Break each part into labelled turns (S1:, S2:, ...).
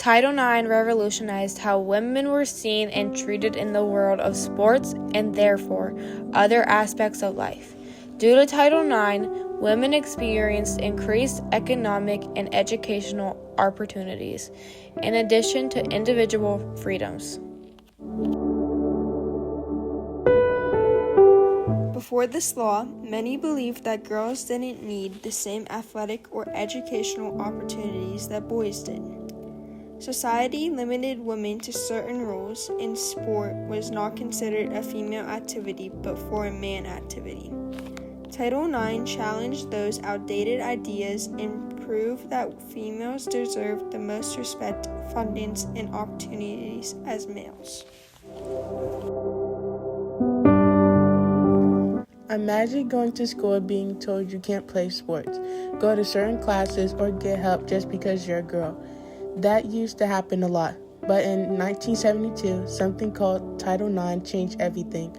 S1: Title IX revolutionized how women were seen and treated in the world of sports and therefore other aspects of life. Due to Title IX, women experienced increased economic and educational opportunities, in addition to individual freedoms.
S2: Before this law, many believed that girls didn't need the same athletic or educational opportunities that boys did. Society limited women to certain roles, and sport was not considered a female activity but for a man activity. Title IX challenged those outdated ideas and proved that females deserved the most respect, fundings, and opportunities as males.
S3: Imagine going to school being told you can't play sports, go to certain classes, or get help just because you're a girl. That used to happen a lot, but in 1972, something called Title IX changed everything.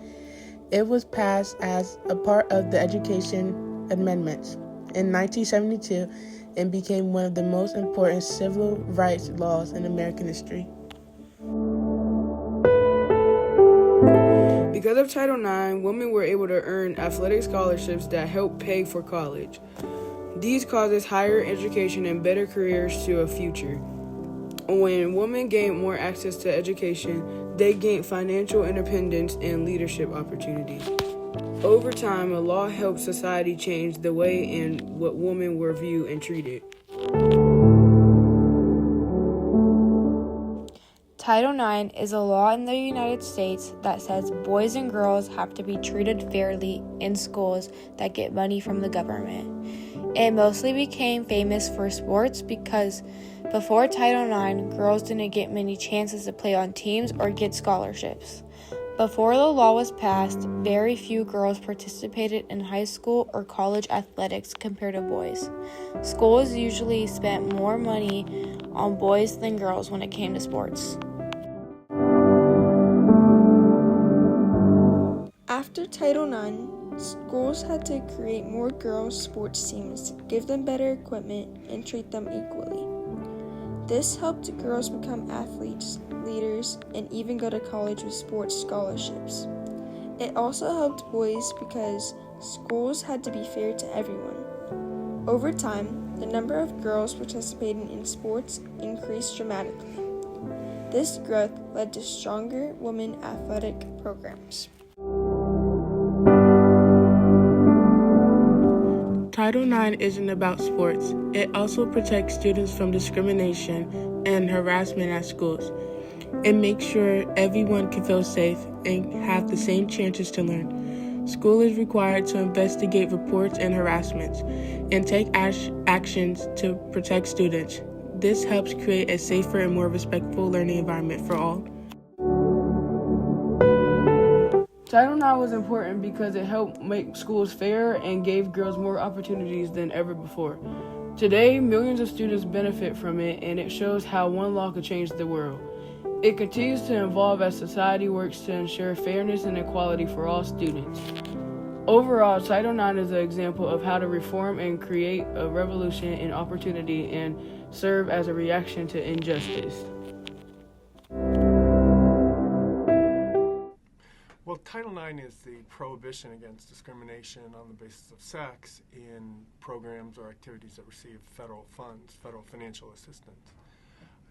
S3: It was passed as a part of the Education Amendments in 1972 and became one of the most important civil rights laws in American history.
S4: Because of Title IX, women were able to earn athletic scholarships that helped pay for college. These causes higher education and better careers to a future. When women gained more access to education, they gained financial independence and leadership opportunities. Over time, a law helped society change the way and what women were viewed and treated.
S1: Title IX is a law in the United States that says boys and girls have to be treated fairly in schools that get money from the government. It mostly became famous for sports because before Title IX, girls didn't get many chances to play on teams or get scholarships. Before the law was passed, very few girls participated in high school or college athletics compared to boys. Schools usually spent more money on boys than girls when it came to sports.
S2: After Title IX, schools had to create more girls' sports teams, give them better equipment, and treat them equally. This helped girls become athletes, leaders, and even go to college with sports scholarships. It also helped boys because schools had to be fair to everyone. Over time, the number of girls participating in sports increased dramatically. This growth led to stronger women athletic programs.
S3: Title IX isn't about sports. It also protects students from discrimination and harassment at schools. It makes sure everyone can feel safe and have the same chances to learn. School is required to investigate reports and harassments and take actions to protect students. This helps create a safer and more respectful learning environment for all.
S4: Title IX was important because it helped make schools fair and gave girls more opportunities than ever before. Today, millions of students benefit from it, and it shows how one law could change the world. It continues to evolve as society works to ensure fairness and equality for all students. Overall, Title IX is an example of how to reform and create a revolution in opportunity and serve as a reaction to injustice.
S5: Well, Title IX is the prohibition against discrimination on the basis of sex in programs or activities that receive federal funds, federal financial assistance.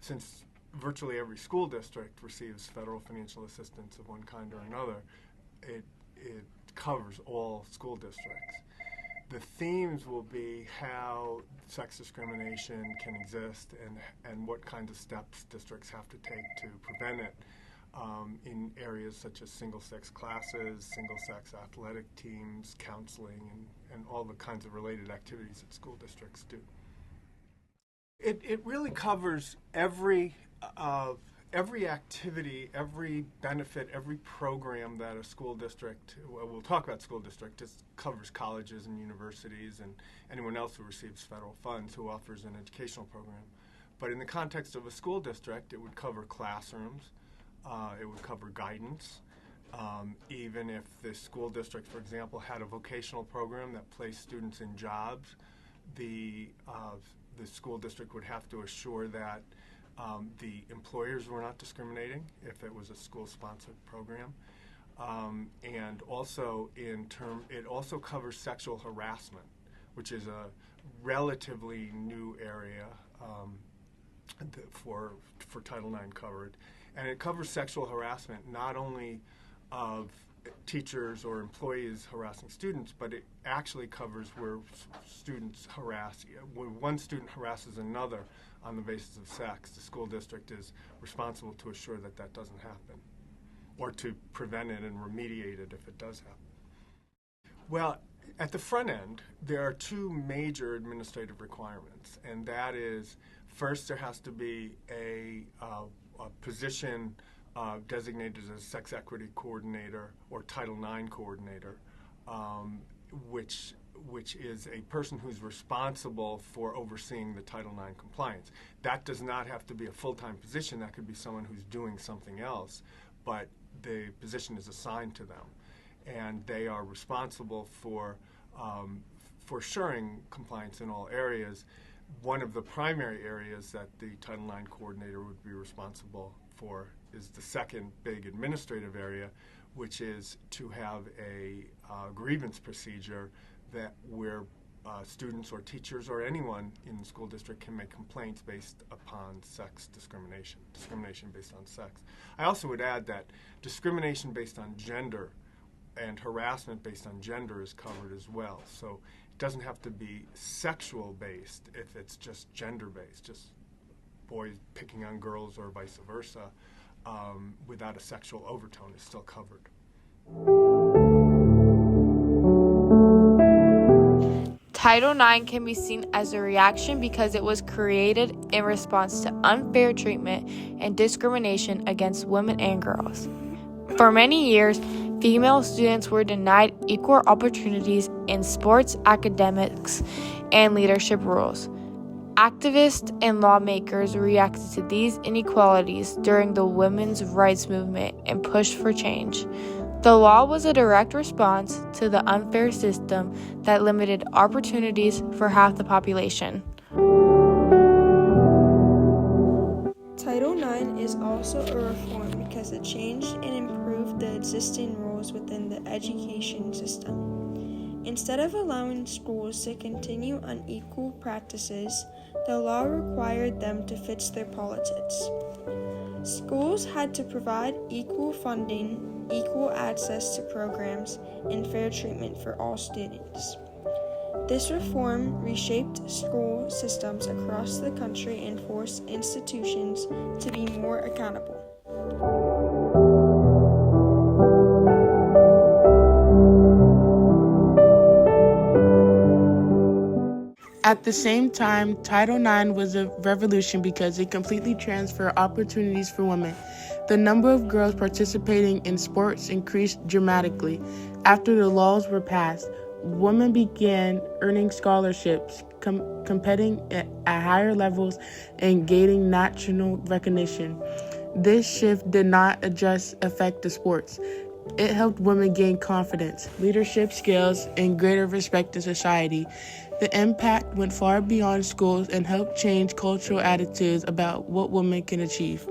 S5: Since virtually every school district receives federal financial assistance of one kind or another, it covers all school districts. The themes will be how sex discrimination can exist and what kinds of steps districts have to take to prevent it. In areas such as single-sex classes, single-sex athletic teams, counseling, and all the kinds of related activities that school districts do. It really covers every activity, every benefit, every program that a school district, we'll talk about school district, it covers colleges and universities and anyone else who receives federal funds who offers an educational program. But in the context of a school district, it would cover classrooms, it would cover guidance. Even if the school district, for example, had a vocational program that placed students in jobs, the school district would have to assure that The employers were not discriminating if it was a school-sponsored program. And also it also covers sexual harassment, which is a relatively new area for Title IX covered. And it covers sexual harassment not only of teachers or employees harassing students, but it actually covers where students harass. When one student harasses another on the basis of sex, the school district is responsible to assure that that doesn't happen, or to prevent it and remediate it if it does happen. Well, at the front end, there are two major administrative requirements, and that is, first, there has to be a position designated as a sex equity coordinator or Title IX coordinator, which is a person who's responsible for overseeing the Title IX compliance. That does not have to be a full-time position. That could be someone who's doing something else, but the position is assigned to them, and they are responsible for assuring compliance in all areas. One of the primary areas that the Title IX coordinator would be responsible for is the second big administrative area, which is to have a grievance procedure where students or teachers or anyone in the school district can make complaints based upon sex discrimination based on sex. I also would add that discrimination based on gender and harassment based on gender is covered as well. So it doesn't have to be sexual based if it's just gender based, just boys picking on girls or vice versa, without a sexual overtone is still covered.
S1: Title IX can be seen as a reaction because it was created in response to unfair treatment and discrimination against women and girls. For many years, female students were denied equal opportunities in sports, academics, and leadership roles. Activists and lawmakers reacted to these inequalities during the women's rights movement and pushed for change. The law was a direct response to the unfair system that limited opportunities for half the population.
S2: Title IX is also a reform because it changed and improved the existing rules within the education system. Instead of allowing schools to continue unequal practices, the law required them to fix their politics. Schools had to provide equal funding, equal access to programs, and fair treatment for all students. This reform reshaped school systems across the country and forced institutions to be more accountable.
S3: At the same time, Title IX was a revolution because it completely transferred opportunities for women. The number of girls participating in sports increased dramatically. After the laws were passed, women began earning scholarships, competing at higher levels, and gaining national recognition. This shift did not just affect the sports. It helped women gain confidence, leadership skills, and greater respect in society. The impact went far beyond schools and helped change cultural attitudes about what women can achieve.